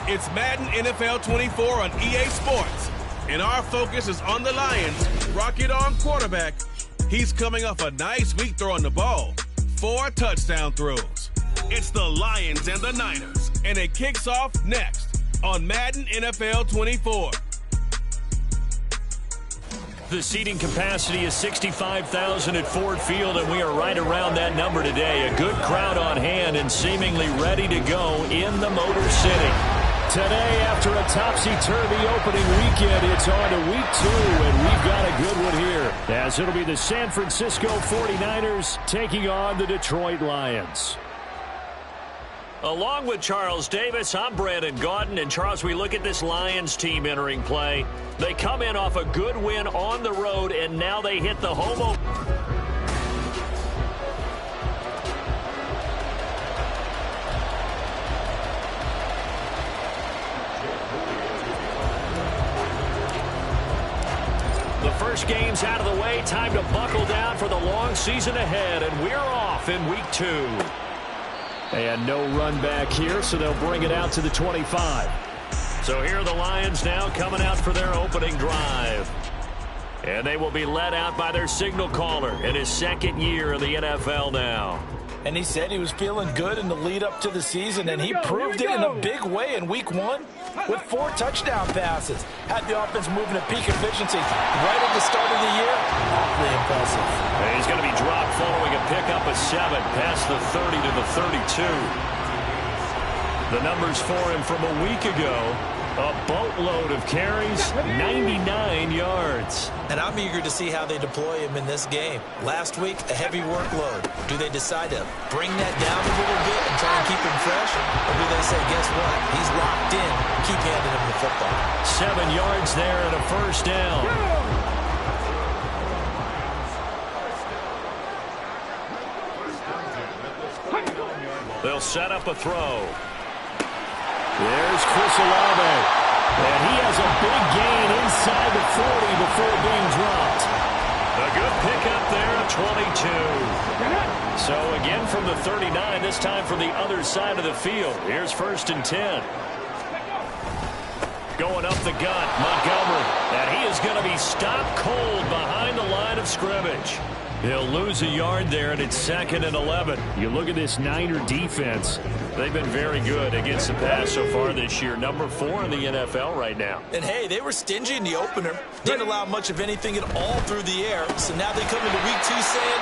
It's Madden NFL 24 on EA Sports, and our focus is on the Lions. Rocket Arm quarterback. He's coming off a nice week throwing the ball. 4 touchdown throws. It's the Lions and the Niners, and it kicks off next on Madden NFL 24. The seating capacity is 65,000 at Ford Field, and we are right around that number today. A good crowd on hand and seemingly ready to go in the Motor City. Today, after a topsy-turvy opening weekend, it's on to week 2, and we've got a good one here, as it'll be the San Francisco 49ers taking on the Detroit Lions. Along with Charles Davis, I'm Brandon Gaudin. And Charles, we look at this Lions team entering play. They come in off a good win on the road, and now they hit the home opener. The first game's out of the way. Time to buckle down for the long season ahead, and we're off in week 2. And no run back here, so they'll bring it out to the 25. So here are the Lions now coming out for their opening drive. And they will be led out by their signal caller in his second year in the NFL now. And he said he was feeling good in the lead up to the season, and he proved it in a big way in week 1 with 4 touchdown passes. Had the offense moving at peak efficiency right at the start of the year. Awfully impressive. And he's going to be dropped following a pickup of 7 past the 30 to the 32. The numbers for him from a week ago. A boatload of carries, 99 yards. And I'm eager to see how they deploy him in this game. Last week, a heavy workload. Do they decide to bring that down a little bit and try and keep him fresh? Or do they say, guess what? He's locked in. Keep handing him the football. 7 yards there and a first down. They'll set up a throw. There's Chris Olave. And he has a big gain inside the 40 before being dropped. A good pickup there at 22. So again from the 39, this time from the other side of the field. Here's 1st and 10. Going up the gut, Montgomery. And he is going to be stopped cold behind the line of scrimmage. He'll lose a yard there, and it's 2nd and 11. You look at this Niner defense. They've been very good against the pass so far this year. Number 4 in the NFL right now. And, hey, they were stingy in the opener. Didn't allow much of anything at all through the air. So now they come into week 2 saying,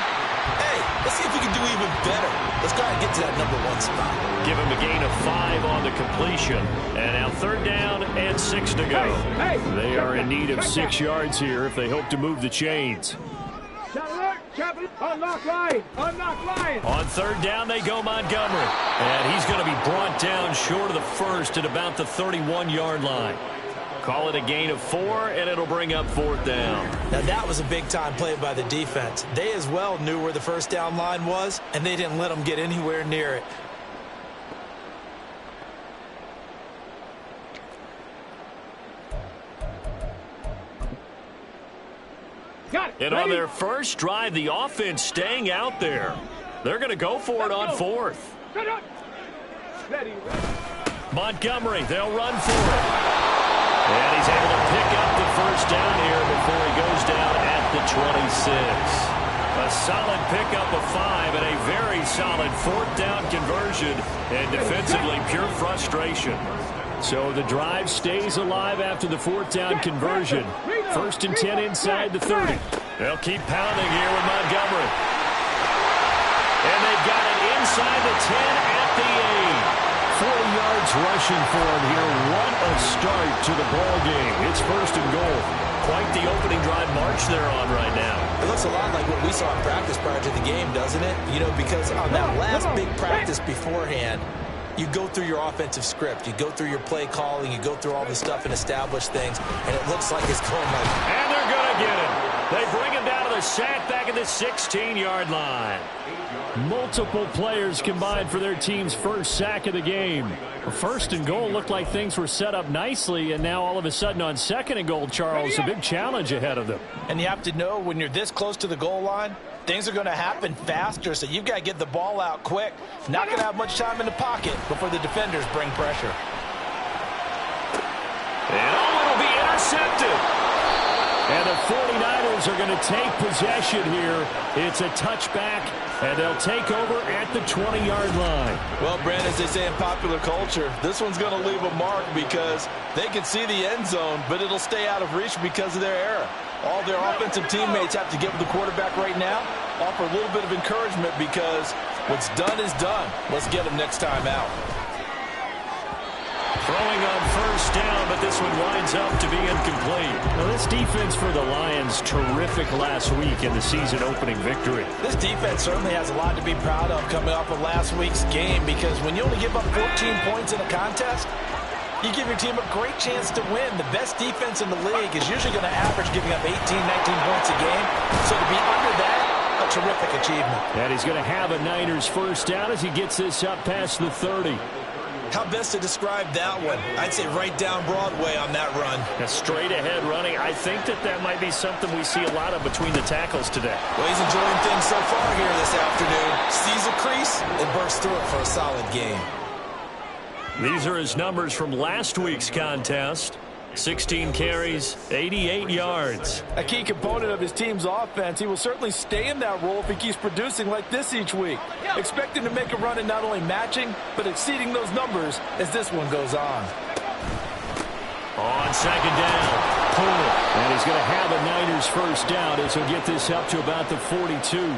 hey, let's see if we can do even better. Let's try and get to that number 1 spot. Give him a gain of 5 on the completion. And now 3rd down and 6 to go. They are in need of 6 yards here if they hope to move the chains. Unlock line! Unlock line! On 3rd down, they go Montgomery. And he's going to be brought down short of the first at about the 31-yard line. Call it a gain of 4, and it'll bring up 4th down. Now, that was a big-time play by the defense. They as well knew where the first down line was, and they didn't let them get anywhere near it. And on their first drive, the offense staying out there. They're going to go for it on 4th. Montgomery, they'll run for it. And he's able to pick up the first down here before he goes down at the 26. A solid pickup of 5 and a very solid 4th down conversion. And defensively, pure frustration. So the drive stays alive after the 4th down conversion. 1st and 10 inside the 30. They'll keep pounding here with Montgomery. And they've got it inside the 10 at the 8. 40 yards rushing for him here. What a start to the ball game. It's 1st and goal. Quite the opening drive march they're on right now. It looks a lot like what we saw in practice prior to the game, doesn't it? You know, because on that last big practice beforehand, you go through your offensive script. You go through your play calling. You go through all the stuff and establish things. And it looks like it's going like... And they're going to get him. They bring him down to the sack back at the 16-yard line. Multiple players combined for their team's first sack of the game. 1st and goal looked like things were set up nicely, and now all of a sudden on 2nd and goal, Charles, a big challenge ahead of them. And you have to know when you're this close to the goal line, things are going to happen faster, so you've got to get the ball out quick. Not going to have much time in the pocket before the defenders bring pressure. And the 49ers are going to take possession here. It's a touchback, and they'll take over at the 20-yard line. Well, Brandon, as they say in popular culture, this one's going to leave a mark because they can see the end zone, but it'll stay out of reach because of their error. All their offensive teammates have to get with the quarterback right now, offer a little bit of encouragement because what's done is done. Let's get them next time out. Throwing on first down, but this one winds up to be incomplete. Now, this defense for the Lions, terrific last week in the season-opening victory. This defense certainly has a lot to be proud of coming off of last week's game because when you only give up 14 points in a contest, you give your team a great chance to win. The best defense in the league is usually going to average giving up 18, 19 points a game. So to be under that, a terrific achievement. And he's going to have a Niners first down as he gets this up past the 30. How best to describe that one? I'd say right down Broadway on that run. A straight-ahead running. I think that might be something we see a lot of between the tackles today. Well, he's enjoying things so far here this afternoon. Sees a crease and bursts through it for a solid game. These are his numbers from last week's contest. 16 carries, 88 yards. A key component of his team's offense. He will certainly stay in that role if he keeps producing like this each week. Expect him to make a run in not only matching, but exceeding those numbers as this one goes on. On second down, pull. And he's going to have a Niners first down as he'll get this up to about the 42.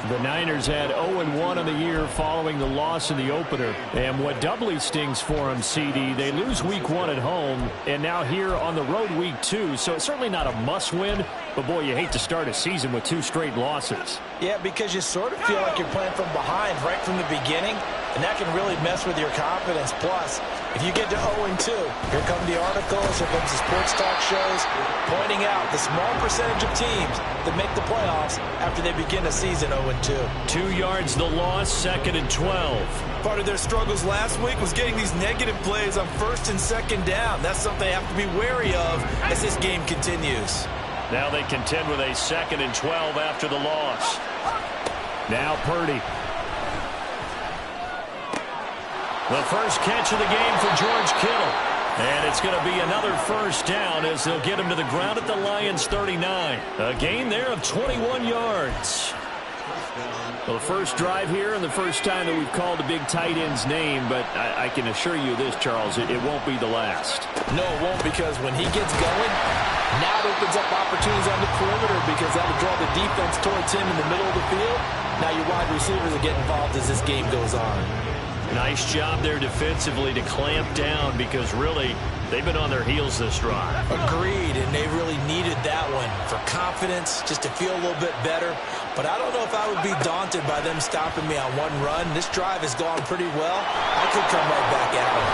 The Niners had 0-1 on the year following the loss in the opener. And what doubly stings for them, CD, they lose week 1 at home, and now here on the road week 2. So it's certainly not a must-win, but boy, you hate to start a season with 2 straight losses. Yeah, because you sort of feel like you're playing from behind right from the beginning, and that can really mess with your confidence. Plus, if you get to 0-2, here come the articles, here comes the sports talk shows, pointing out the small percentage of teams that make the playoffs after they begin a season 0-2. 2 yards the loss, 2nd and 12. Part of their struggles last week was getting these negative plays on 1st and 2nd down. That's something they have to be wary of as this game continues. Now they contend with a 2nd and 12 after the loss. Now Purdy. The first catch of the game for George Kittle. And it's going to be another first down as they'll get him to the ground at the Lions' 39. A gain there of 21 yards. Well, the first drive here and the first time that we've called the big tight end's name, but I can assure you this, Charles, it won't be the last. No, it won't, because when he gets going, now it opens up opportunities on the perimeter because that will draw the defense towards him in the middle of the field. Now your wide receivers will get involved as this game goes on. Nice job there defensively to clamp down because really they've been on their heels this drive. Agreed, and they really needed that one for confidence, just to feel a little bit better. But I don't know if I would be daunted by them stopping me on one run. This drive has gone pretty well. I could come right back at him.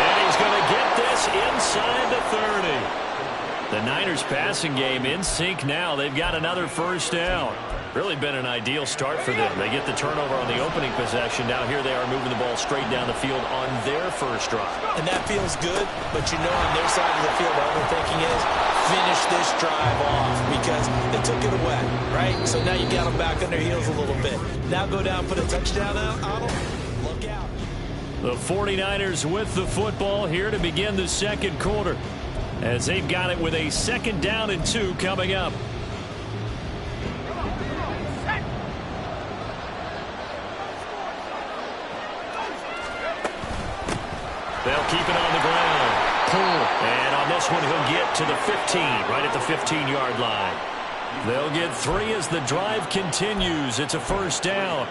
And he's going to get this inside the 30. The Niners passing game in sync now. They've got another first down. Really been an ideal start for them. They get the turnover on the opening possession. Now here they are moving the ball straight down the field on their first drive. And that feels good, but you know on their side of the field, all they're thinking is finish this drive off because they took it away, right? So now you got them back on their heels a little bit. Now go down, put a touchdown out on them. Look out. The 49ers with the football here to begin the second quarter as they've got it with a 2nd down and 2 coming up. They'll keep it on the ground. Pull. And on this one, he'll get to the 15, right at the 15-yard line. They'll get 3 as the drive continues. It's a first down.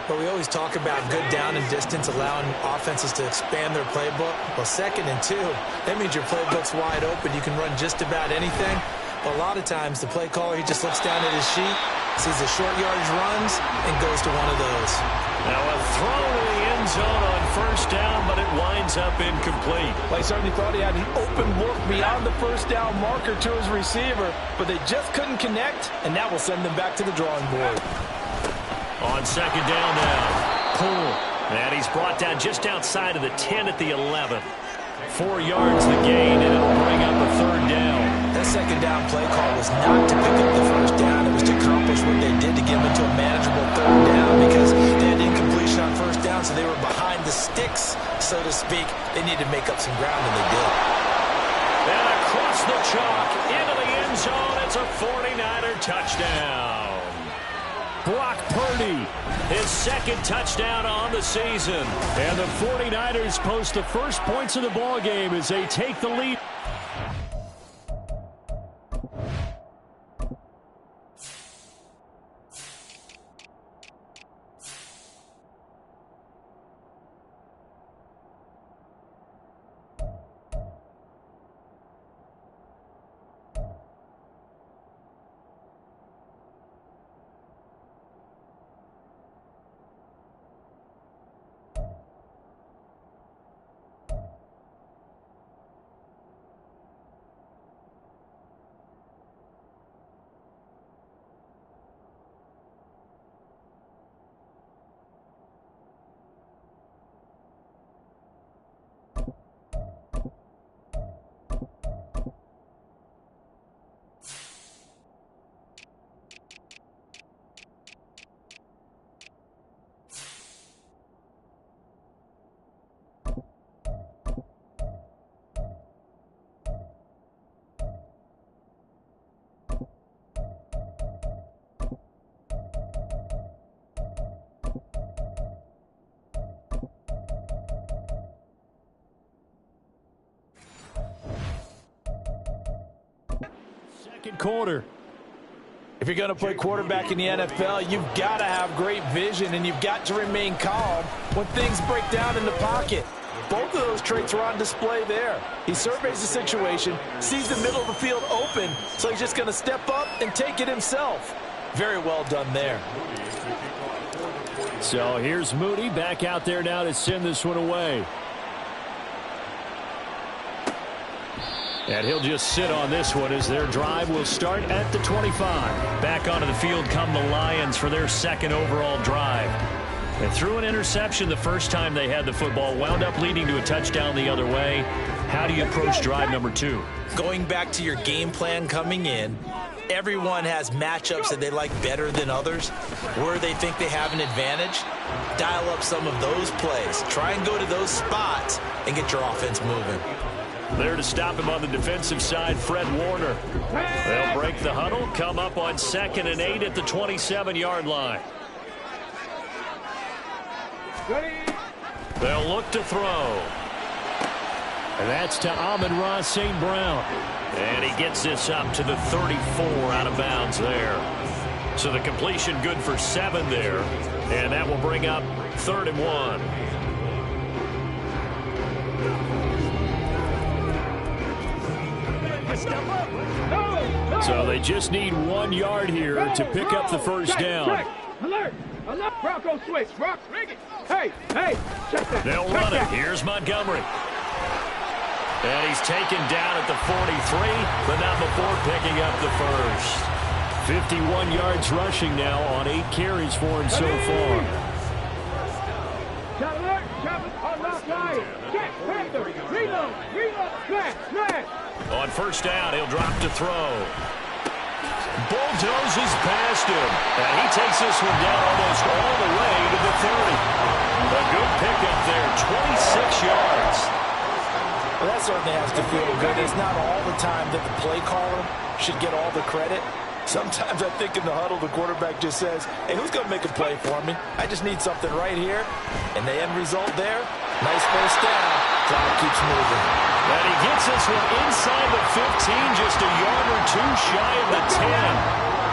But we always talk about good down and distance, allowing offenses to expand their playbook. Well, 2nd and 2, that means your playbook's wide open. You can run just about anything. But a lot of times, the play caller, he just looks down at his sheet, sees the short yardage runs, and goes to one of those. Now a throw to the end zone on first down, but it winds up incomplete. Well, he certainly thought he had an open look beyond the first down marker to his receiver, but they just couldn't connect, and that will send them back to the drawing board. On 2nd down now, pull. And he's brought down just outside of the 10 at the 11. 4 yards the gain, and it'll bring up a 3rd down. That 2nd down play call was not to pick up the first down. It was to accomplish what they did to get them into a manageable 3rd down because they had incompletion on first down, so they were behind the sticks, so to speak. They needed to make up some ground, and they did. And across the chalk into the end end zone. It's a 49er touchdown. Brock Purdy, his second touchdown on the season. And the 49ers post the first points of the ball game as they take the lead. Second quarter. If you're going to play quarterback in the NFL, you've got to have great vision, and you've got to remain calm when things break down in the pocket. Both of those traits are on display there. He surveys the situation, sees the middle of the field open, so he's just going to step up and take it himself. Very well done there. So here's Moody back out there now to send this one away. And he'll just sit on this one as their drive will start at the 25. Back onto the field come the Lions for their second overall drive. And threw an interception the first time they had the football, wound up leading to a touchdown the other way. How do you approach drive number 2? Going back to your game plan coming in, everyone has matchups that they like better than others, where they think they have an advantage. Dial up some of those plays. Try and go to those spots and get your offense moving. There to stop him on the defensive side, Fred Warner. They'll break the huddle, come up on 2nd and 8 at the 27-yard line. They'll look to throw. And that's to Amon-Ra St. Brown. And he gets this up to the 34 out of bounds there. So the completion good for 7 there. And that will bring up 3rd and 1. So they just need 1 yard here to pick up the first down. Alert! Alert! Bronco switch! Brock, ring it! Hey! Check that! They'll run it. Here's Montgomery. And he's taken down at the 43, but not before picking up the first. 51 yards rushing now on 8 carries for him so far. Shot alert! Shot unlock line! Check! Panther! Reload! Smash! On first down, he'll drop to throw. Bulldozes past him. And he takes this one down almost all the way to the 30. A good pickup there, 26 yards. Well, that certainly has to feel good. It's not all the time that the play caller should get all the credit. Sometimes I think in the huddle, the quarterback just says, hey, who's going to make a play for me? I just need something right here. And the end result there, nice first down. Clock keeps moving. And he gets this one inside the 15, just a yard or 2 shy of the 10.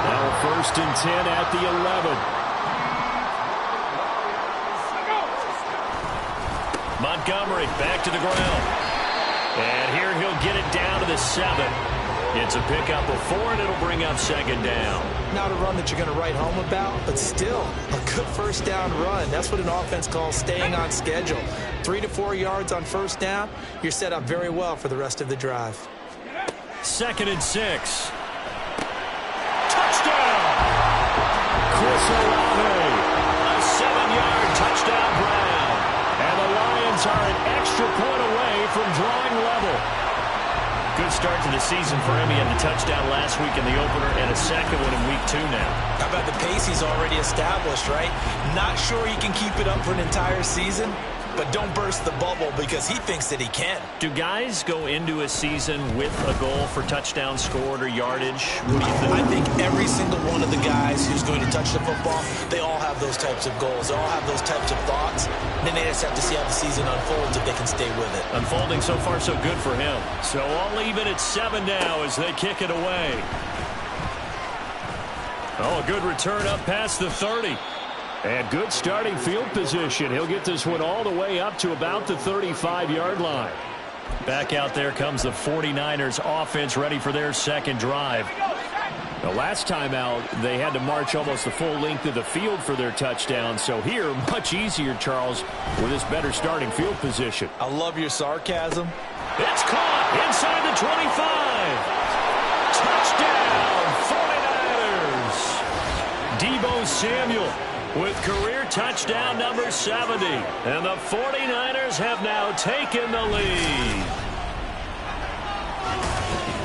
Now 1st and 10 at the 11. Montgomery back to the ground. And here he'll get it down to the 7. It's a pickup of 4, and it'll bring up 2nd down. Not a run that you're going to write home about, but still a good first down run. That's what an offense calls staying on schedule. 3 to 4 yards on first down, you're set up very well for the rest of the drive. 2nd and 6. Touchdown! Chris Olave. A 7-yard touchdown Brown. And the Lions are an extra point away from drawing level. Good start to the season for him. He had the touchdown last week in the opener and a second one in week 2 now. How about the pace he's already established, right? Not sure he can keep it up for an entire season, but don't burst the bubble because he thinks that he can. Do guys go into a season with a goal for touchdowns scored or yardage? What do you think? I think every single one of the guys who's going to touch the football, they all have those types of goals. They all have those types of thoughts. And then they just have to see how the season unfolds if they can stay with it. Unfolding so far so good for him. So all even at 7 now as they kick it away. Oh, a good return up past the 30. And good starting field position. He'll get this one all the way up to about the 35-yard line. Back out there comes the 49ers offense ready for their second drive. The last time out, they had to march almost the full length of the field for their touchdown. So here, much easier, Charles, with this better starting field position. I love your sarcasm. It's caught inside the 25. Touchdown, 49ers. Deebo Samuel with career touchdown number 70. And the 49ers have now taken the lead.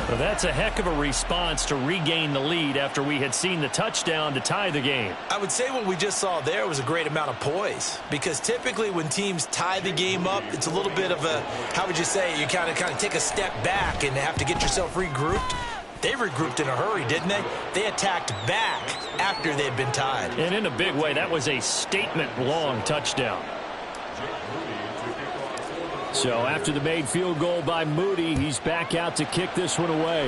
Well, that's a heck of a response to regain the lead after we had seen the touchdown to tie the game. I would say what we just saw there was a great amount of poise, because typically when teams tie the game up, it's a little bit of a, how would you say, you kind of take a step back and have to get yourself regrouped. They regrouped in a hurry, didn't they? They attacked back after they had been tied. And in a big way, that was a statement-long touchdown. So after the made field goal by Moody, he's back out to kick this one away.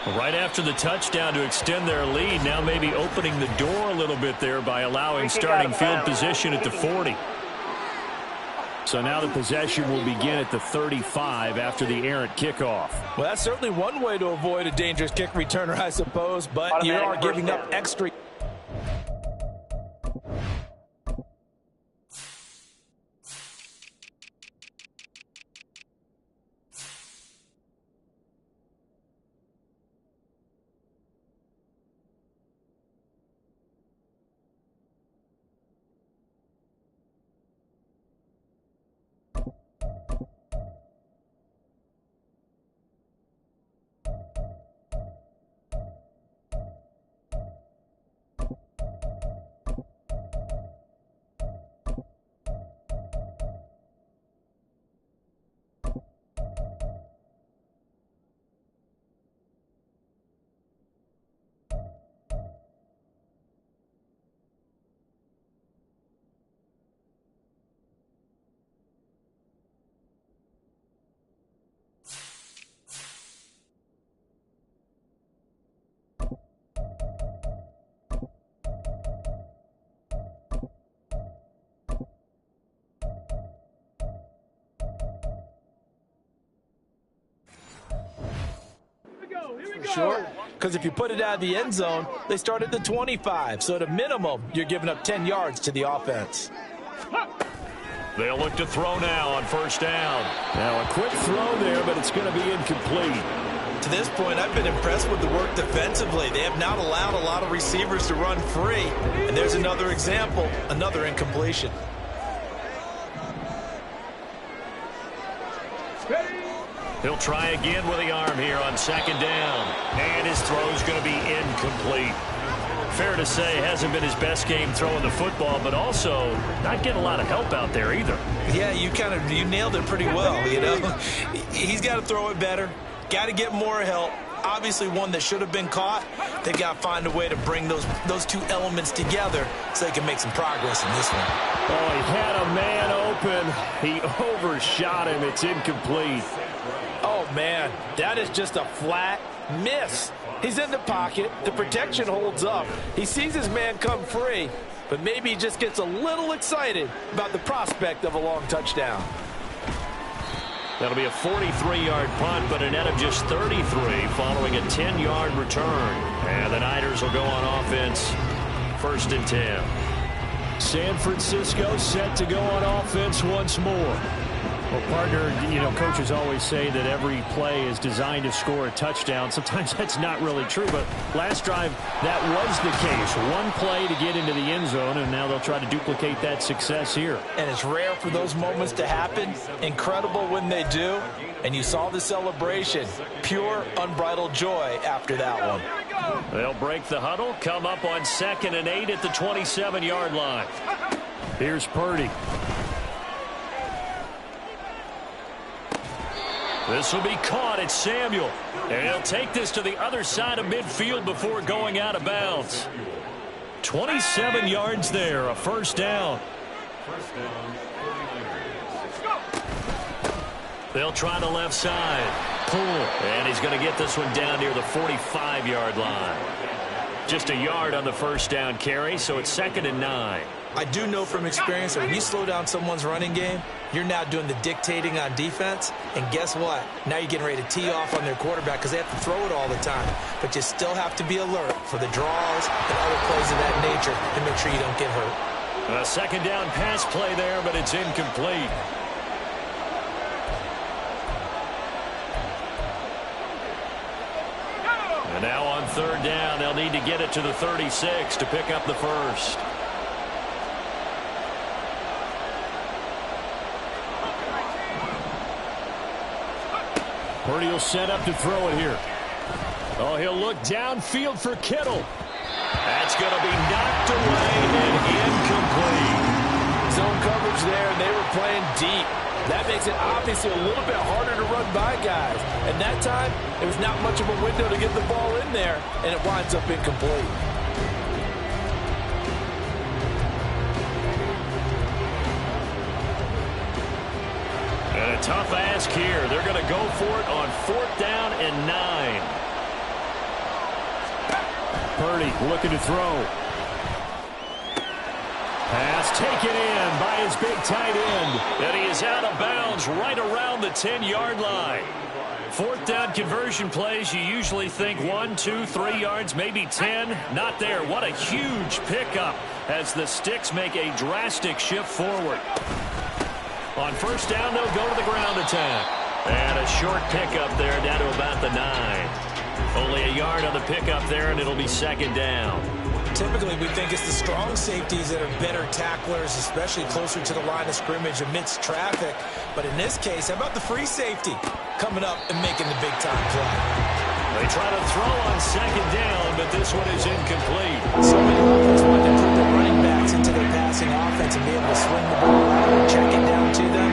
Right after the touchdown to extend their lead, now maybe opening the door a little bit there by allowing starting field position at the 40. So now the possession will begin at the 35 after the errant kickoff. Well, that's certainly one way to avoid a dangerous kick returner, I suppose, but you are giving up extra. Sure, because if you put it out of the end zone, they start at the 25. So at a minimum, you're giving up 10 yards to the offense. They'll look to throw now on first down. Now a quick throw there, but it's going to be incomplete. To this point, I've been impressed with the work defensively. They have not allowed a lot of receivers to run free. And there's another example, another incompletion. He'll try again with the arm here on second down. And his throw's going to be incomplete. Fair to say, hasn't been his best game throwing the football, but also not getting a lot of help out there either. Yeah, you nailed it pretty well, you know. He's got to throw it better. Got to get more help. Obviously one that should have been caught. They've got to find a way to bring those two elements together so they can make some progress in this one. Oh, he had a man open. He overshot him. It's incomplete. Oh, man, that is just a flat miss. He's in the pocket. The protection holds up. He sees his man come free, but maybe he just gets a little excited about the prospect of a long touchdown. That'll be a 43-yard punt, but a net of just 33 following a 10-yard return. And the Niners will go on offense, 1st and 10. San Francisco set to go on offense once more. Well, partner, you know, coaches always say that every play is designed to score a touchdown. Sometimes that's not really true, but last drive, that was the case. One play to get into the end zone, and now they'll try to duplicate that success here. And it's rare for those moments to happen. Incredible when they do. And you saw the celebration. Pure, unbridled joy after that one. They'll break the huddle, come up on 2nd and 8 at the 27-yard line. Here's Purdy. This will be caught. It's Samuel. And he'll take this to the other side of midfield before going out of bounds. 27 yards there, a first down. They'll try the left side. Pull. And he's going to get this one down near the 45-yard line. Just a yard on the first down carry, so it's 2nd and 9. I do know from experience that when you slow down someone's running game, you're now doing the dictating on defense. And guess what? Now you're getting ready to tee off on their quarterback because they have to throw it all the time. But you still have to be alert for the draws and other plays of that nature to make sure you don't get hurt. A 2nd down pass play there, but it's incomplete. And now on 3rd down, they'll need to get it to the 36 to pick up the first. Purdy will set up to throw it here. Oh, he'll look downfield for Kittle. That's going to be knocked away and incomplete. Zone coverage there, and they were playing deep. That makes it obviously a little bit harder to run by guys. And that time, there was not much of a window to get the ball in there, and it winds up incomplete. And a tough ask here. They're going to go for it on 4th down and 9. Purdy looking to throw. Pass taken in by his big tight end. And he is out of bounds right around the 10-yard line. 4th down conversion plays, you usually think 1, 2, 3 yards, maybe 10. Not there. What a huge pickup as the Sticks make a drastic shift forward. On 1st down, they'll go to the ground attack. And a short pickup there down to about the 9. Only a yard on the pickup there, and it'll be 2nd down. Typically, we think it's the strong safeties that are better tacklers, especially closer to the line of scrimmage amidst traffic. But in this case, how about the free safety coming up and making the big-time play? They try to throw on 2nd down, but this one is incomplete. So many offenses want to put their running backs into their passing offense and be able to swing the ball out and check it down to them.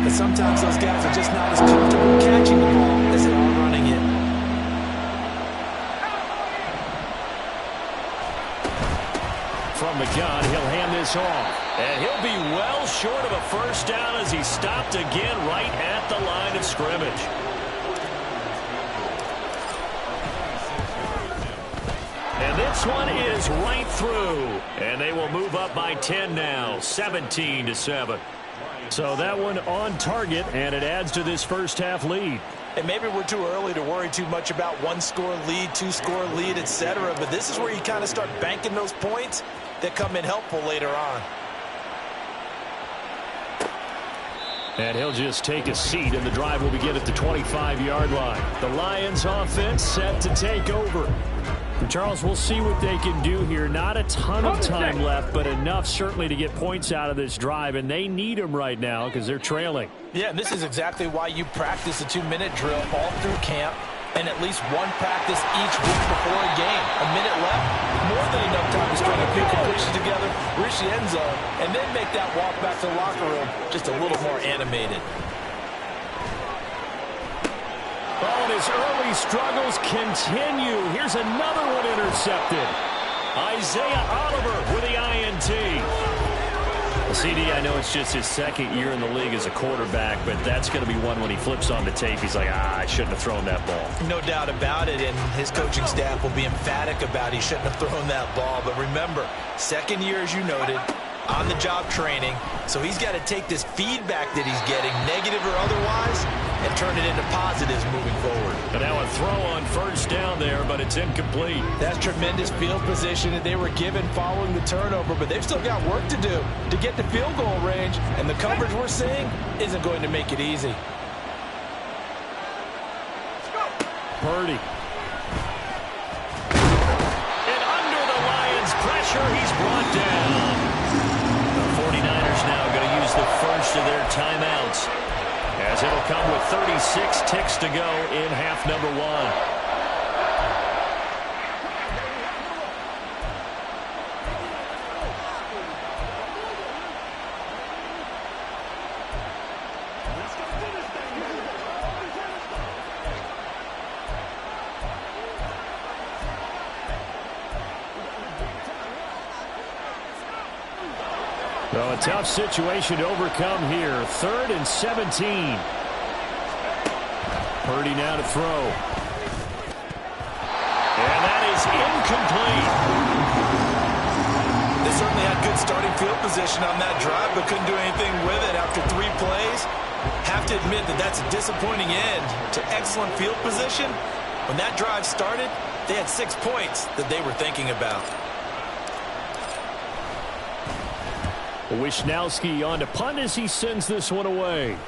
But sometimes those guys are just not as comfortable catching the ball as they are running it. From the gun, he'll hand this off. And he'll be well short of a first down as he stopped again right at the line of scrimmage. And this one is right through. And they will move up by 10 now, 17-7. So that one on target, and it adds to this first half lead. And maybe we're too early to worry too much about 1-score lead, 2-score lead, etc. But this is where you kind of start banking those points that come in helpful later on. And he'll just take a seat, and the drive will begin at the 25-yard line. The Lions offense set to take over. And Charles, we'll see what they can do here. Not a ton of time left, but enough certainly to get points out of this drive, and they need them right now because they're trailing. Yeah, and this is exactly why you practice a 2-minute drill all through camp and at least one practice each week before a game. A minute left, more than enough time to string a few completions together, reach the end zone, and then make that walk back to the locker room just a little more animated. Oh, and his early struggles continue. Here's another one intercepted. Isaiah Oliver with the INT. CD, I know it's just his 2nd year in the league as a quarterback, but that's going to be one when he flips on the tape. He's like, I shouldn't have thrown that ball. No doubt about it, and his coaching staff will be emphatic about he shouldn't have thrown that ball. But remember, 2nd year, as you noted, on-the-job training, so he's got to take this feedback that he's getting, negative or otherwise, and turn it into positives moving forward. And now a throw on 1st down there, but it's incomplete. That's tremendous field position that they were given following the turnover, but they've still got work to do to get to field goal range, and the coverage we're seeing isn't going to make it easy. Purdy. And under the Lions' pressure, he's brought down. The 49ers now going to use the first of their timeouts, as it'll come with 36 ticks to go in half number 1. So a tough situation to overcome here. 3rd and 17. Purdy now to throw. And that is incomplete. They certainly had good starting field position on that drive, but couldn't do anything with it after 3 plays. Have to admit that that's a disappointing end to excellent field position. When that drive started, they had 6 points that they were thinking about. Wishnowski on to punt as he sends this one away.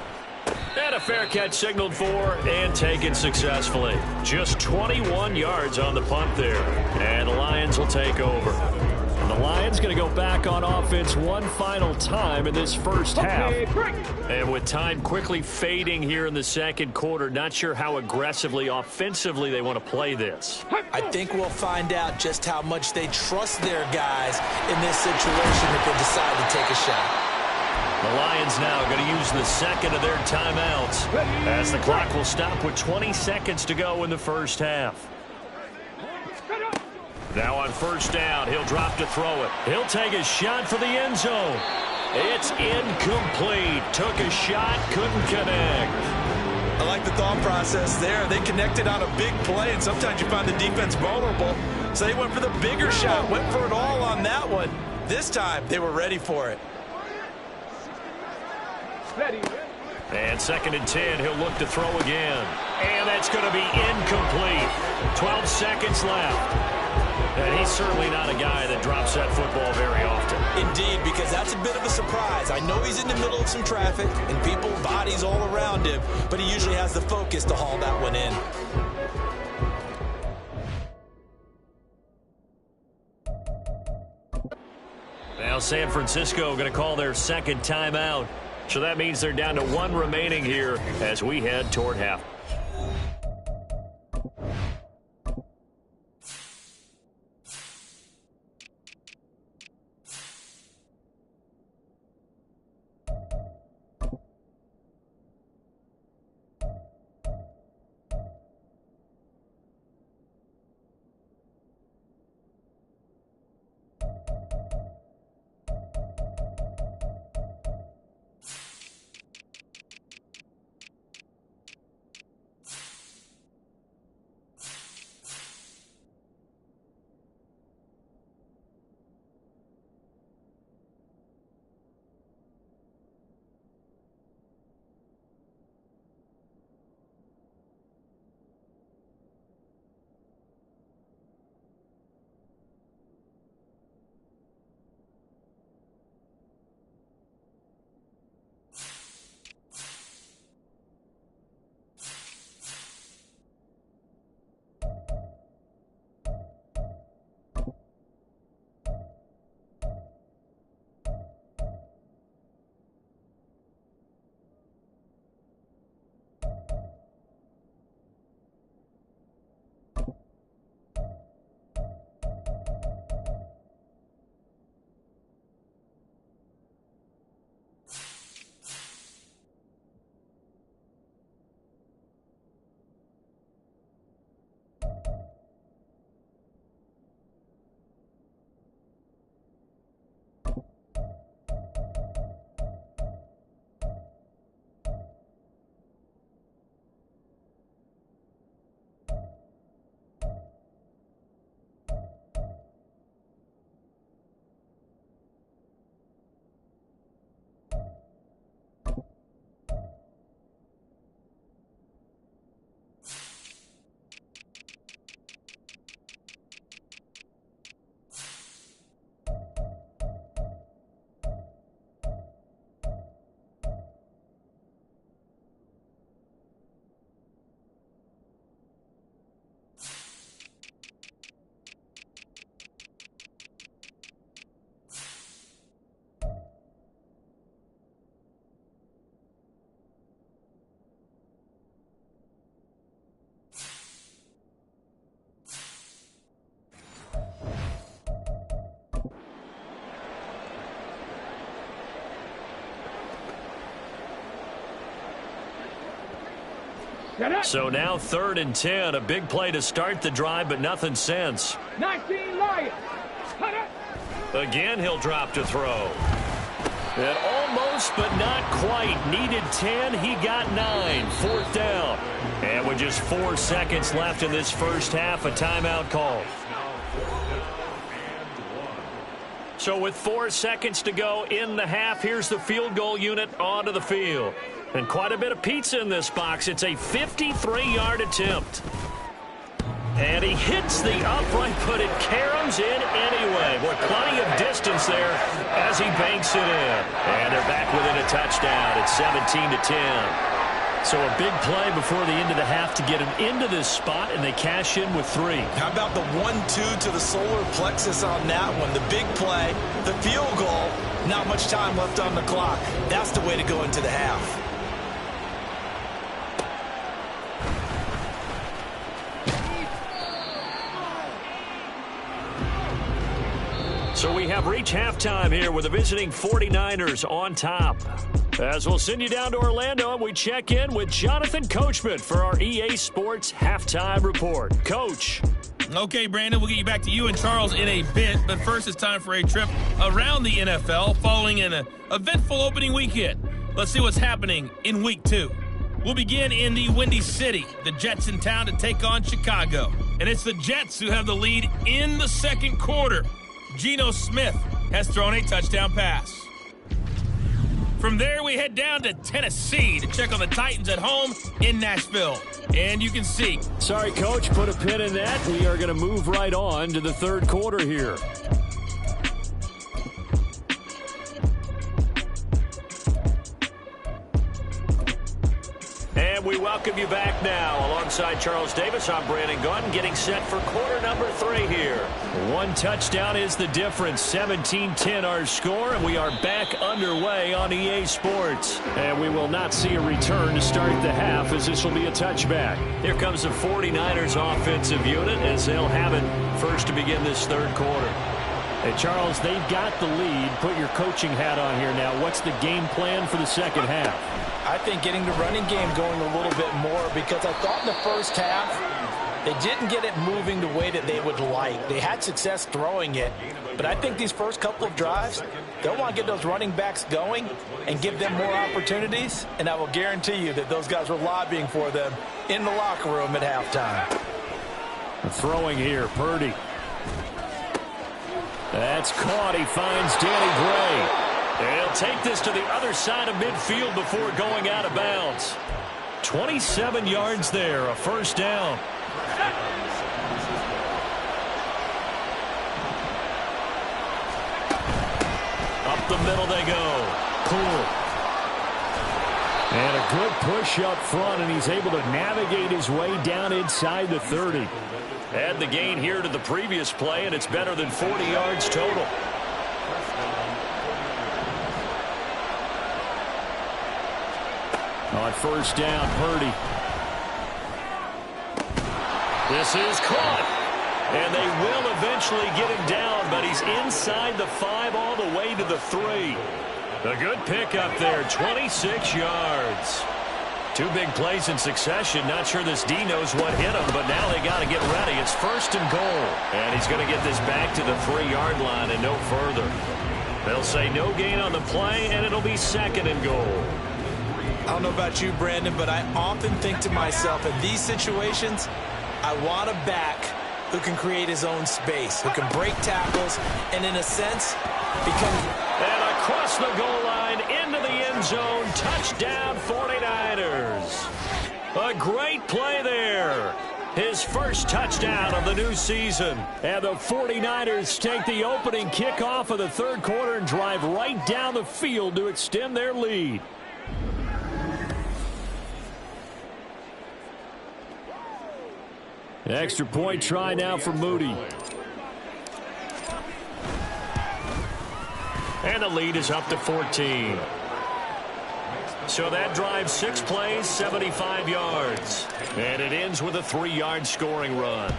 And a fair catch signaled for and taken successfully. Just 21 yards on the punt there. And the Lions will take over. And the Lions going to go back on offense one final time in this first half. And with time quickly fading here in the second quarter, not sure how aggressively, offensively they want to play this. I think we'll find out just how much they trust their guys in this situation if they decide to take a shot. The Lions now going to use the second of their timeouts as the clock will stop with 20 seconds to go in the first half. Now on first down, he'll drop to throw it. He'll take a shot for the end zone. It's incomplete. Took a shot, couldn't connect. I like the thought process there. They connected on a big play, and sometimes you find the defense vulnerable. So they went for the bigger shot, went for it all on that one. This time, they were ready for it. And 2nd and 10, he'll look to throw again. And that's going to be incomplete. 12 seconds left. And he's certainly not a guy that drops that football very often. Indeed, because that's a bit of a surprise. I know he's in the middle of some traffic and people, bodies all around him, but he usually has the focus to haul that one in. Now San Francisco going to call their second timeout. So that means they're down to 1 remaining here as we head toward half. So now 3rd and 10, a big play to start the drive, but nothing since. 19 Lions. Again, he'll drop to throw. And almost, but not quite. Needed 10. He got 9. 4th down. And with just 4 seconds left in this first half, a timeout call. So with 4 seconds to go in the half, here's the field goal unit onto the field. And quite a bit of pizza in this box. It's a 53-yard attempt. And he hits the upright, but it caroms in anyway. Boy, plenty of distance there as he banks it in. And they're back within a touchdown. It's 17-10. So a big play before the end of the half to get him into this spot, and they cash in with 3. How about the 1-2 to the solar plexus on that one? The big play, the field goal, not much time left on the clock. That's the way to go into the half. So we have reached halftime here with the visiting 49ers on top. As we'll send you down to Orlando, and we check in with Jonathan Coachman for our EA Sports Halftime Report. Coach. Okay, Brandon, we'll get you back to you and Charles in a bit, but first it's time for a trip around the NFL following an eventful opening weekend. Let's see what's happening in Week 2. We'll begin in the Windy City, the Jets in town to take on Chicago. And it's the Jets who have the lead in the second quarter. Geno Smith has thrown a touchdown pass. From there, we head down to Tennessee to check on the Titans at home in Nashville. And you can see. Sorry, Coach, put a pin in that. We are going to move right on to the third quarter here. And we welcome you back now. Alongside Charles Davis, I'm Brandon Gaudin, getting set for quarter number 3 here. 1 touchdown is the difference. 17-10 our score, and we are back underway on EA Sports. And we will not see a return to start the half, as this will be a touchback. Here comes the 49ers offensive unit as they'll have it first to begin this third quarter. Hey, Charles, they've got the lead. Put your coaching hat on here now. What's the game plan for the second half? I think getting the running game going a little bit more, because I thought in the first half they didn't get it moving the way that they would like. They had success throwing it, but I think these first couple of drives, they'll want to get those running backs going and give them more opportunities, and I will guarantee you that those guys were lobbying for them in the locker room at halftime. Throwing here, Purdy. That's caught. He finds Danny Gray. He'll take this to the other side of midfield before going out of bounds. 27 yards there, a first down. Up the middle they go. Cool. And a good push up front, and he's able to navigate his way down inside the 30. Add the gain here to the previous play, and it's better than 40 yards total. On first down, Purdy. This is caught. And they will eventually get him down, but he's inside the 5 all the way to the 3. A good pickup there, 26 yards. 2 big plays in succession. Not sure this D knows what hit him, but now they got to get ready. It's first and goal. And he's going to get this back to the 3-yard line and no further. They'll say no gain on the play, and it'll be second and goal. I don't know about you, Brandon, but I often think to myself, in these situations, I want a back who can create his own space, who can break tackles, and in a sense, become... And across the goal line, into the end zone, touchdown 49ers. A great play there. His first touchdown of the new season. And the 49ers take the opening kickoff of the third quarter and drive right down the field to extend their lead. Extra point try now for Moody. And the lead is up to 14. So that drives 6 plays, 75 yards. And it ends with a 3-yard scoring run.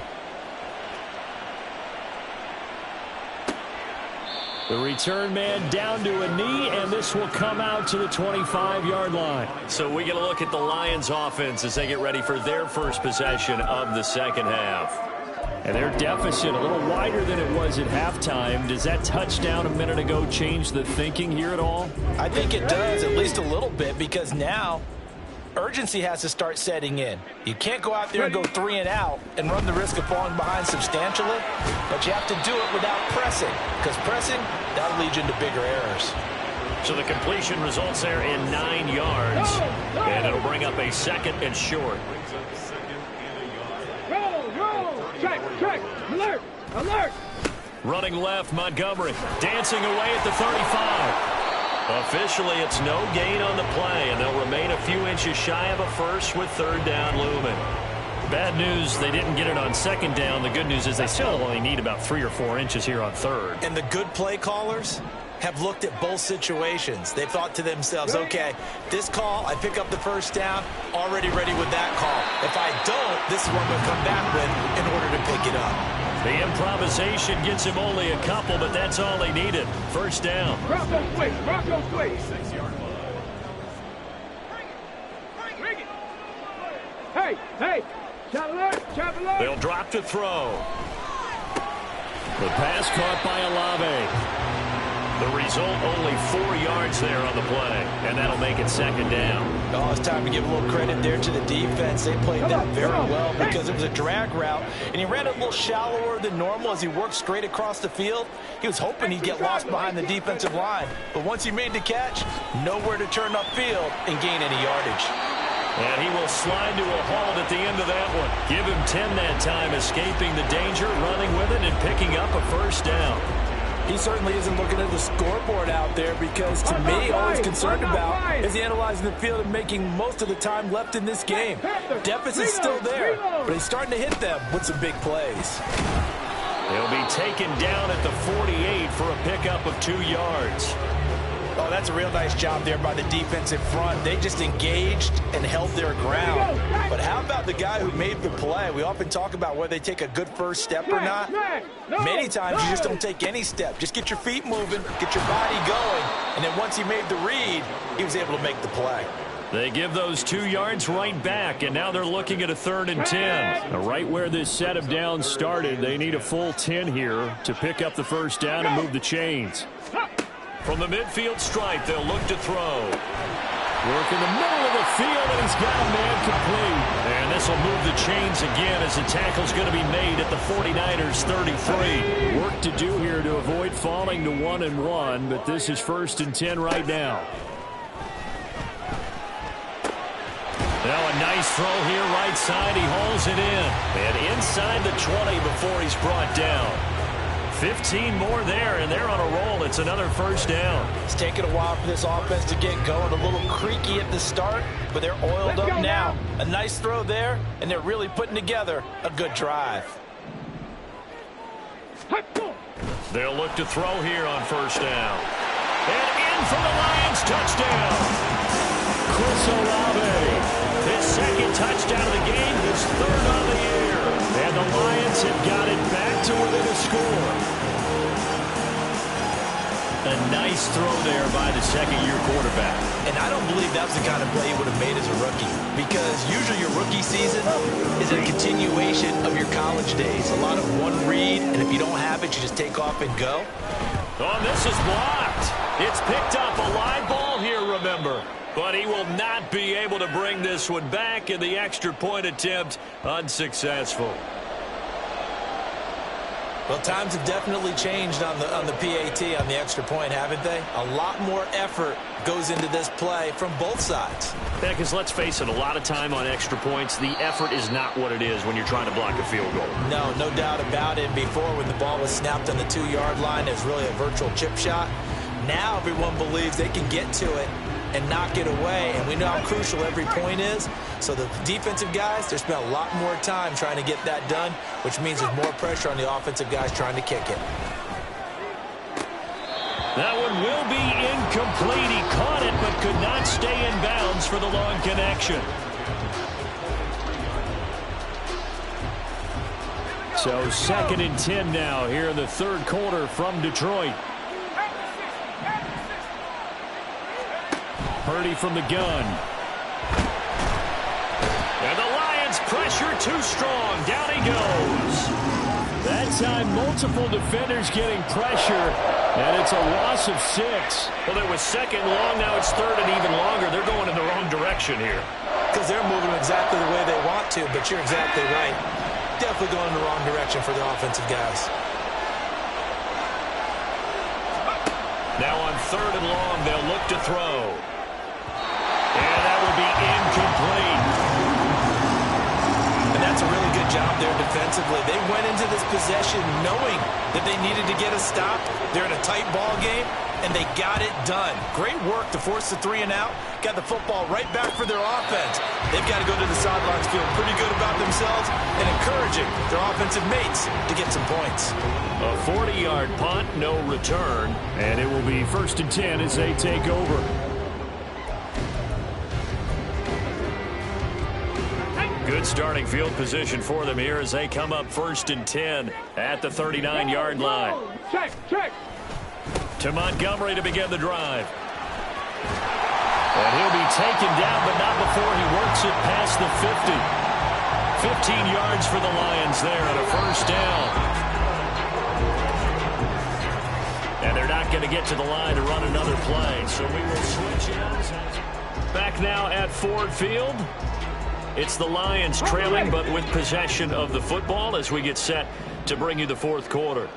The return man down to a knee, and this will come out to the 25-yard line. So we get a look at the Lions offense as they get ready for their first possession of the second half. And their deficit a little wider than it was at halftime. Does that touchdown a minute ago change the thinking here at all? I think it does, at least a little bit, because now urgency has to start setting in. You can't go out there and go 3 and out and run the risk of falling behind substantially, but you have to do it without pressing, because pressing, that'll lead you into bigger errors. So the completion results there in 9 yards, and it'll bring up a 2nd and short. Check, alert, alert. Running left, Montgomery dancing away at the 35. Officially, it's no gain on the play, and they'll remain a few inches shy of a first with 3rd down looming. Bad news, they didn't get it on 2nd down. The good news is they still only need about 3 or 4 inches here on 3rd. And the good play callers have looked at both situations. They've thought to themselves, okay, this call, I pick up the 1st down, already ready with that call. If I don't, this is what I'm going to come back with in order to pick it up. The improvisation gets him only a couple, but that's all he needed. 1st down. Bronco switch. Hey, shot alert. They'll drop to throw. The pass caught by Olave. The result, only 4 yards there on the play, and that'll make it 2nd down. Oh, it's time to give a little credit there to the defense. They played that very well because it was a drag route, and he ran it a little shallower than normal as he worked straight across the field. He was hoping he'd get lost behind the defensive line, but once he made the catch, nowhere to turn upfield and gain any yardage. And he will slide to a halt at the end of that one. Give him 10 that time, escaping the danger, running with it, and picking up a 1st down. He certainly isn't looking at the scoreboard out there because, to me, all he's concerned about is analyzing the field and making most of the time left in this game. Deficit's still there, but he's starting to hit them with some big plays. He'll be taken down at the 48 for a pickup of 2 yards. Oh, that's a real nice job there by the defensive front. They just engaged and held their ground. But how about the guy who made the play? We often talk about whether they take a good first step or not. Many times you just don't take any step. Just get your feet moving, get your body going, and then once he made the read, he was able to make the play. They give those 2 yards right back, and now they're looking at a 3rd and 10. Now, right where this set of downs started, they need a full 10 here to pick up the 1st down and move the chains. From the midfield stripe, they'll look to throw. Work in the middle of the field, and he's got a man complete. And this will move the chains again as the tackle's going to be made at the 49ers' 33. Work to do here to avoid falling to 1-1, but this is 1st and 10 right now. Now a nice throw here right side. He hauls it in. And inside the 20 before he's brought down. 15 more there, and they're on a roll. It's another 1st down. It's taken a while for this offense to get going. A little creaky at the start, but they're oiled up now. A nice throw there, and they're really putting together a good drive. They'll look to throw here on 1st down. And in for the Lions, touchdown. Chris Olave, his 2nd touchdown of the game, his 3rd on the year. And the Lions have got it back to within a score. A nice throw there by the 2nd-year quarterback. And I don't believe that's the kind of play he would have made as a rookie, because usually your rookie season is a continuation of your college days. A lot of one read, and if you don't have it, you just take off and go. Oh, this is blocked. It's picked up, a live ball here, remember. But he will not be able to bring this one back, and the extra point attempt unsuccessful. Well, times have definitely changed on the PAT, on the extra point, haven't they? A lot more effort goes into this play from both sides. Yeah, because let's face it, a lot of time on extra points, the effort is not what it is when you're trying to block a field goal. No doubt about it. Before, when the ball was snapped on the 2-yard line, it was really a virtual chip shot. Now everyone believes they can get to it and knock it away, and we know how crucial every point is. So the defensive guys, they spent a lot more time trying to get that done, which means there's more pressure on the offensive guys trying to kick it. That one will be incomplete. He caught it but could not stay in bounds for the long connection. So 2nd and 10 now here in the 3rd quarter from Detroit. Purdy from the gun. And the Lions pressure too strong. Down he goes. time, multiple defenders getting pressure, and it's a loss of 6. Well, it was second long, now it's third and even longer. They're going in the wrong direction here. Because they're moving exactly the way they want to, but you're exactly right. Definitely going in the wrong direction for the offensive guys. Now on third and long, they'll look to throw. And that will be incomplete. And that's a really good job there defensively. They went into this possession knowing that they needed to get a stop. They're in a tight ball game, and they got it done. Great work to force the 3 and out. Got the football right back for their offense. They've got to go to the sidelines feeling pretty good about themselves and encouraging their offensive mates to get some points. A 40-yard punt, no return, and it will be 1st and 10 as they take over. Good starting field position for them here as they come up 1st and 10 at the 39-yard line. Check, check. To Montgomery to begin the drive. And he'll be taken down, but not before he works it past the 50. 15 yards for the Lions there on a 1st down. And they're not going to get to the line to run another play, so we will switch ends. Back now at Ford Field. It's the Lions trailing, but with possession of the football as we get set to bring you the 4th quarter.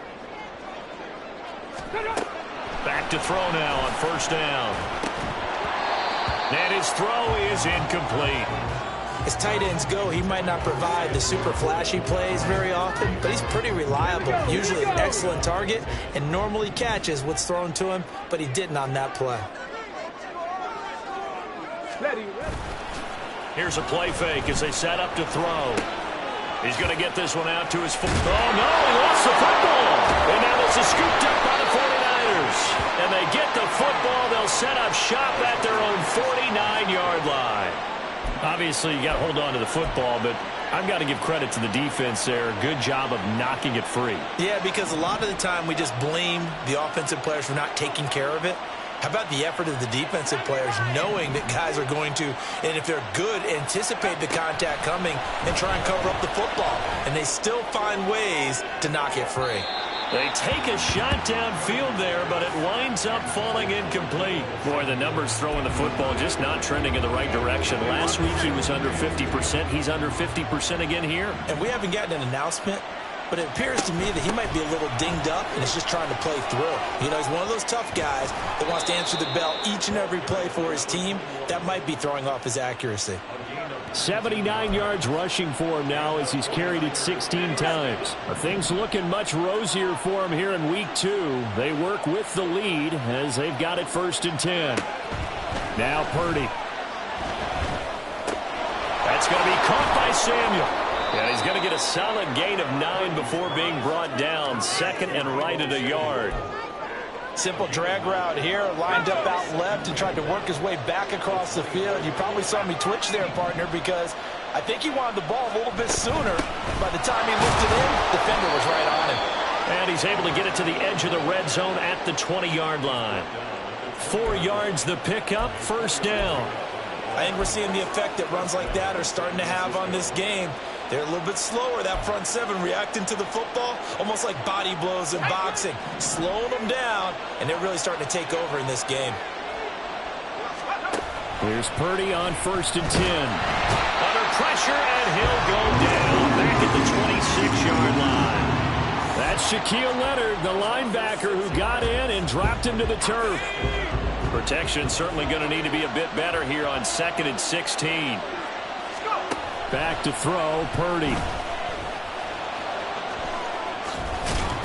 Back to throw now on 1st down. And his throw is incomplete. As tight ends go, he might not provide the super flashy plays very often, but he's pretty reliable. Usually an excellent target and normally catches what's thrown to him, but he didn't on that play. Here's a play fake as they set up to throw. He's going to get this one out to his foot. Oh, no, he lost the football. And now this is scooped up by the 49ers. And they get the football. They'll set up shop at their own 49-yard line. Obviously, you got to hold on to the football, but I've got to give credit to the defense there. Good job of knocking it free. Yeah, because a lot of the time we just blame the offensive players for not taking care of it. How about the effort of the defensive players knowing that guys are going to, and if they're good, anticipate the contact coming and try and cover up the football. And they still find ways to knock it free. They take a shot downfield there, but it winds up falling incomplete. Boy, the numbers throwing the football just not trending in the right direction. Last week he was under 50%. He's under 50% again here. And we haven't gotten an announcement, but it appears to me that he might be a little dinged up and is just trying to play through. You know, he's one of those tough guys that wants to answer the bell each and every play for his team. That might be throwing off his accuracy. 79 yards rushing for him now as he's carried it 16 times. Things looking much rosier for him here in week 2. They work with the lead as they've got it 1st and 10. Now Purdy. That's going to be caught by Samuel. Yeah, he's going to get a solid gain of 9 before being brought down. 2nd and right at a yard. Simple drag route here, lined up out left and tried to work his way back across the field. You probably saw me twitch there, partner, because I think he wanted the ball a little bit sooner. By the time he looked it in, the defender was right on him. And he's able to get it to the edge of the red zone at the 20-yard line. 4 yards the pickup, 1st down. I think we're seeing the effect that runs like that are starting to have on this game. They're a little bit slower, that front 7, reacting to the football, almost like body blows in boxing, slowing them down, and they're really starting to take over in this game. Here's Purdy on 1st and 10. Under pressure, and he'll go down back at the 26-yard line. That's Shaquille Leonard, the linebacker, who got in and dropped him to the turf. Protection certainly going to need to be a bit better here on 2nd and 16. Back to throw, Purdy.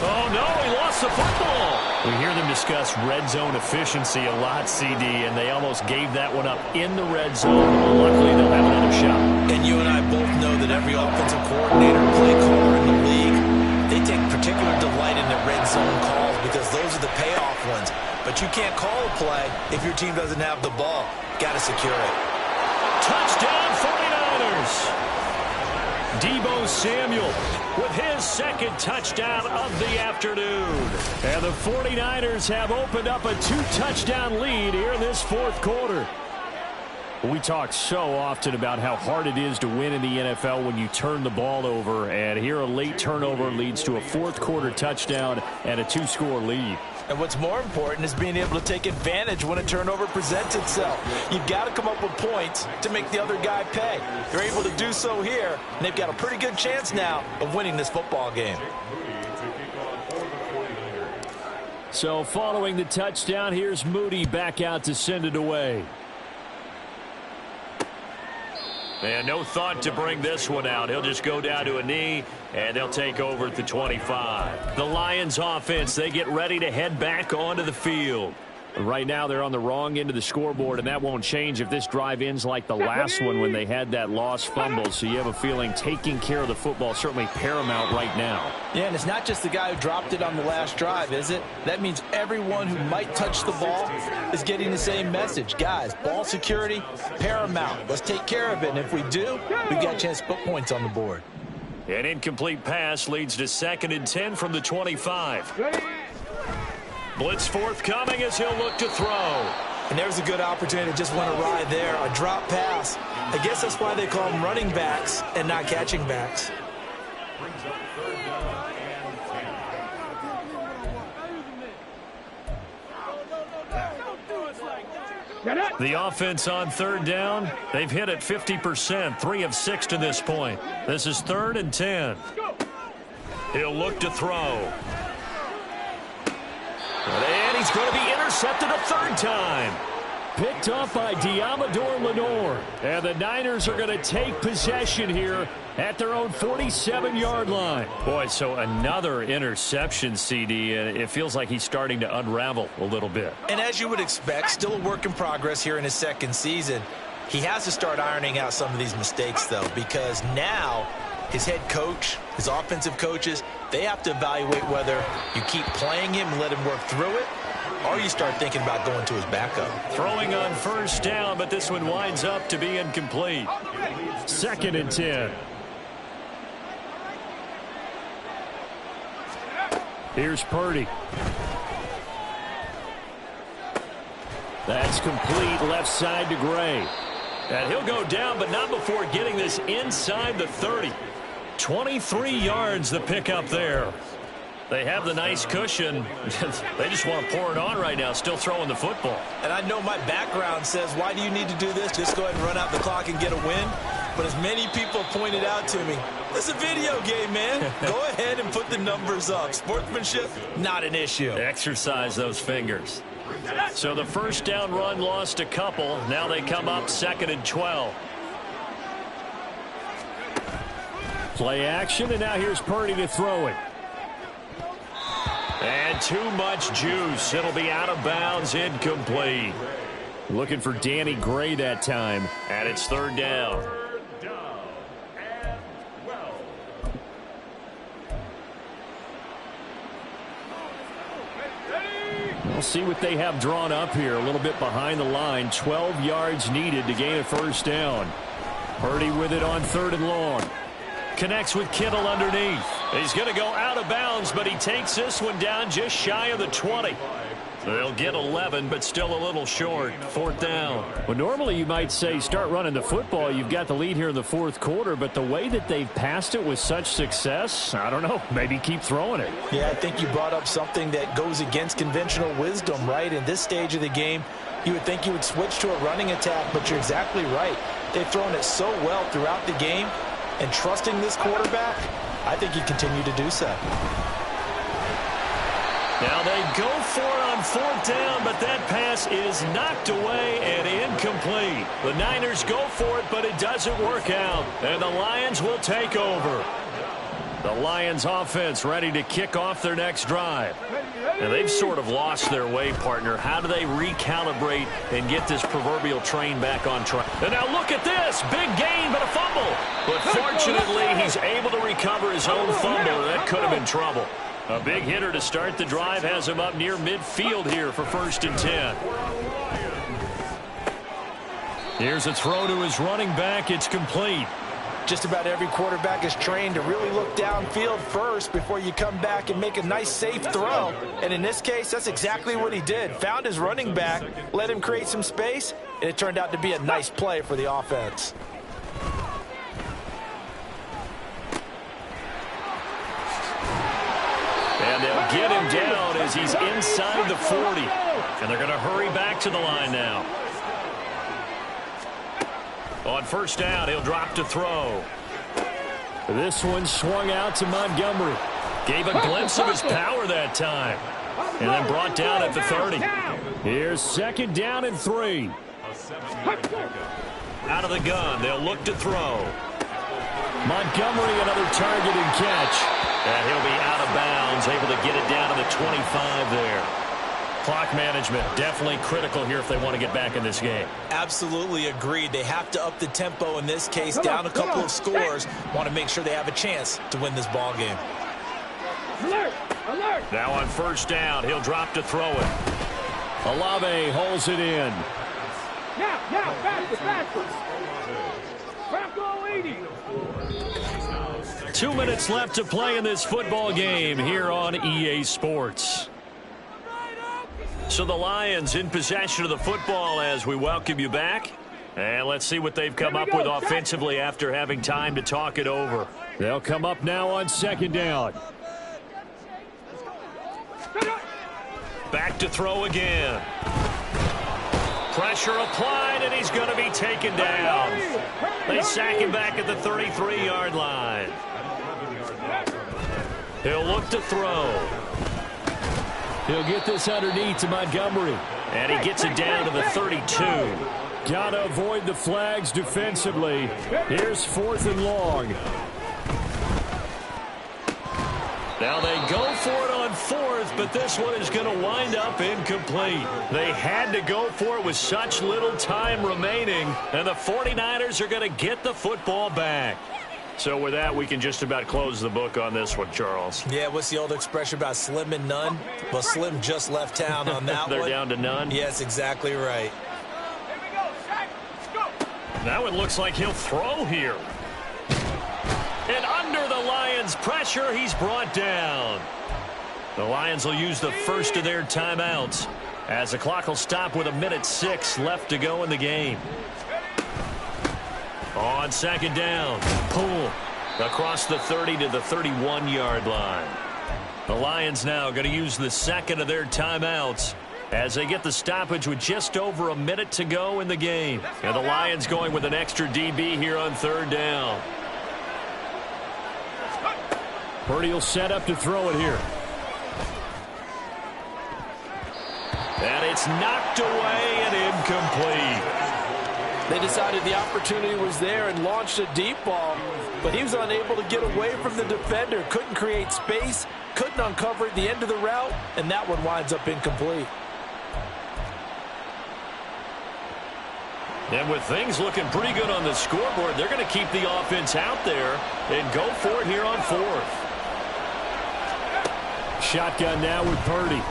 Oh, no, he lost the football. We hear them discuss red zone efficiency a lot, CD, and they almost gave that one up in the red zone. Luckily, they'll have another shot. And you and I both know that every offensive coordinator, play caller in the league, they take particular delight in the red zone calls because those are the payoff ones. But you can't call a play if your team doesn't have the ball. Got to secure it. Touchdown, 49ers. Deebo Samuel with his 2nd touchdown of the afternoon. And the 49ers have opened up a 2-touchdown lead here in this 4th quarter. We talk so often about how hard it is to win in the NFL when you turn the ball over, and here a late turnover leads to a fourth-quarter touchdown and a 2-score lead. And what's more important is being able to take advantage when a turnover presents itself. You've got to come up with points to make the other guy pay. They're able to do so here, and they've got a pretty good chance now of winning this football game. So following the touchdown, here's Moody back out to send it away. And no thought to bring this one out. He'll just go down to a knee, and they'll take over at the 25. The Lions offense, they get ready to head back onto the field. Right now they're on the wrong end of the scoreboard, and that won't change if this drive ends like the last one when they had that lost fumble. So you have a feeling taking care of the football is certainly paramount right now. Yeah, and it's not just the guy who dropped it on the last drive, is it? That means everyone who might touch the ball is getting the same message. Guys, ball security, paramount. Let's take care of it, and if we do, we've got a chance to put points on the board. An incomplete pass leads to 2nd and 10 from the 25. Blitz forthcoming as he'll look to throw. And there's a good opportunity to just went awry there. A drop pass. I guess that's why they call them running backs and not catching backs. The offense on 3rd down, they've hit it 50%, 3 of 6 to this point. This is 3rd and 10. He'll look to throw. And he's going to be intercepted a 3rd time. Picked off by Diamador Lenore. And the Niners are going to take possession here at their own 47-yard line. Boy, so another interception, CD, and it feels like he's starting to unravel a little bit. And as you would expect, still a work in progress here in his 2nd season. He has to start ironing out some of these mistakes, though, because now his head coach, his offensive coaches, they have to evaluate whether you keep playing him and let him work through it, or you start thinking about going to his backup. Throwing on 1st down, but this one winds up to be incomplete. 2nd and 10. Here's Purdy. That's complete left side to Gray. And he'll go down, but not before getting this inside the 30. 23 yards the pickup there. They have the nice cushion. They just want to pour it on right now, still throwing the football. And I know my background says, why do you need to do this? Just go ahead and run out the clock and get a win. But as many people pointed out to me, it's a video game, man. Go ahead and put the numbers up. Sportsmanship, not an issue. Exercise those fingers. So the 1st down run lost a couple. Now they come up 2nd and 12. Play action, and now here's Purdy to throw it. And too much juice. It'll be out of bounds, incomplete. Looking for Danny Gray that time. And it's 3rd down. We'll see what they have drawn up here. A little bit behind the line. 12 yards needed to gain a 1st down. Purdy with it on 3rd and long. Connects with Kittle underneath. He's going to go out of bounds, but he takes this one down just shy of the 20. They'll get 11, but still a little short. 4th down. Well, normally you might say start running the football. You've got the lead here in the 4th quarter, but the way that they've passed it with such success, I don't know, maybe keep throwing it. Yeah, I think you brought up something that goes against conventional wisdom, right? In this stage of the game, you would think you would switch to a running attack, but you're exactly right. They've thrown it so well throughout the game, and trusting this quarterback, I think you continue to do so. Now they go for it on 4th down, but that pass is knocked away and incomplete. The Niners go for it, but it doesn't work out, and the Lions will take over. The Lions offense ready to kick off their next drive. And they've sort of lost their way, partner. How do they recalibrate and get this proverbial train back on track? And now look at this. Big gain, but a fumble. But fortunately, he's able to recover his own fumble. That could have been trouble. A big hitter to start the drive has him up near midfield here for 1st and 10. Here's a throw to his running back. It's complete. Just about every quarterback is trained to really look downfield first before you come back and make a nice, safe throw. And in this case, that's exactly what he did. Found his running back, let him create some space, and it turned out to be a nice play for the offense. And they'll get him down as he's inside the 40. And they're going to hurry back to the line now. On first down, he'll drop to throw. This one swung out to Montgomery. Gave a glimpse of his power that time. And then brought down at the 30. Here's second down and 3. Out of the gun, they'll look to throw. Montgomery, another target and catch. And he'll be out of bounds, able to get it down to the 25 there. Clock management definitely critical here if they want to get back in this game. Absolutely agreed. They have to up the tempo in this case, down a couple of scores. Want to make sure they have a chance to win this ball game. Alert! Alert! Now on first down, he'll drop to throw it. Olave holds it in. Now, faster, faster! Bronco 80! 2 minutes left to play in this football game here on EA Sports. So the Lions in possession of the football as we welcome you back. And let's see what they've come up with offensively after having time to talk it over. They'll come up now on second down. Back to throw again. Pressure applied, and he's going to be taken down. They sack him back at the 33-yard line. He'll look to throw. He'll get this underneath to Montgomery. And he gets it down to the 32. Got to avoid the flags defensively. Here's 4th and long. Now they go for it on 4th, but this one is going to wind up incomplete. They had to go for it with such little time remaining, and the 49ers are going to get the football back. So with that, we can just about close the book on this one, Charles. Yeah, what's the old expression about slim and none? Well, Slim just left town on that They're one. down to none? Yes, exactly right. Now it looks like he'll throw here. And under the Lions' pressure, he's brought down. The Lions will use the first of their timeouts as the clock will stop with 1:06 left to go in the game. On second down, pull across the 30 to the 31-yard line. The Lions now going to use the second of their timeouts as they get the stoppage with just over a minute to go in the game. And the Lions going with an extra DB here on third down. Purdy will set up to throw it here. And it's knocked away and incomplete. They decided the opportunity was there and launched a deep ball, but he was unable to get away from the defender, couldn't create space, couldn't uncover at the end of the route, and that one winds up incomplete. And with things looking pretty good on the scoreboard, they're going to keep the offense out there and go for it here on 4th. Shotgun now with Purdy.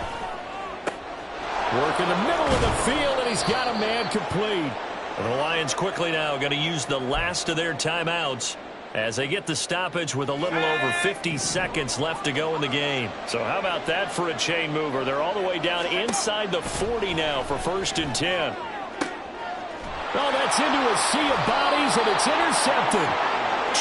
Work in the middle of the field, and he's got a man complete. And the Lions quickly now going to use the last of their timeouts as they get the stoppage with a little over 50 seconds left to go in the game. So how about that for a chain mover? They're all the way down inside the 40 now for 1st and 10. Oh, that's into a sea of bodies, and it's intercepted.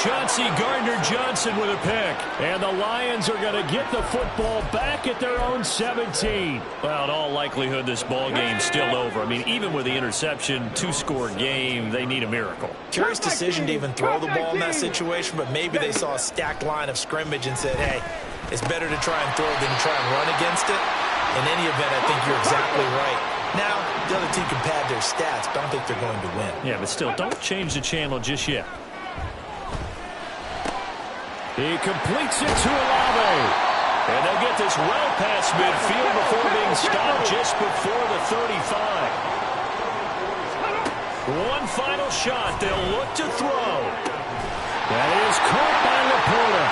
Chauncey Gardner-Johnson with a pick. And the Lions are going to get the football back at their own 17. Well, in all likelihood, this ball game's still over. I mean, even with the interception, 2-score game, they need a miracle. Curious decision to even throw the ball in that situation, but maybe they saw a stacked line of scrimmage and said, hey, it's better to try and throw than to try and run against it. In any event, I think you're exactly right. Now, the other team can pad their stats, but I don't think they're going to win. Yeah, but still, don't change the channel just yet. He completes it to Olave. And they'll get this well past midfield before being stopped just before the 35. One final shot. They'll look to throw. That is caught by Laporta.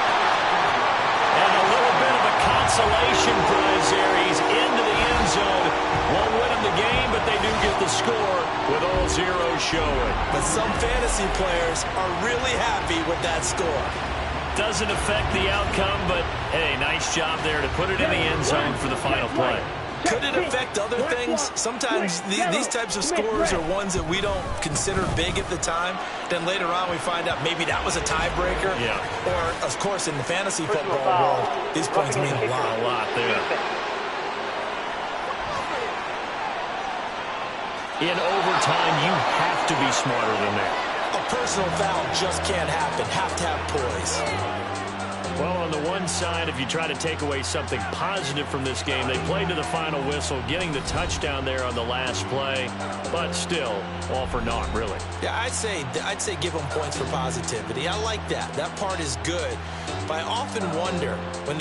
And a little bit of a consolation prize there. He's into the end zone. Won't win them the game, but they do get the score with all zeros showing. But some fantasy players are really happy with that score. Doesn't affect the outcome, but, hey, nice job there to put it in the end zone for the final play. Could it affect other things? Sometimes these types of scores are ones that we don't consider big at the time. Then later on we find out maybe that was a tiebreaker. Yeah. Or, of course, in the fantasy football world, these points mean a lot. A lot there. In overtime, you have to be smarter than that. A personal foul just can't happen. Have to have poise. Well, on the one side, if you try to take away something positive from this game, they played to the final whistle, getting the touchdown there on the last play, but still, all for naught, really. Yeah, I'd say give them points for positivity. I like that. That part is good. But I often wonder when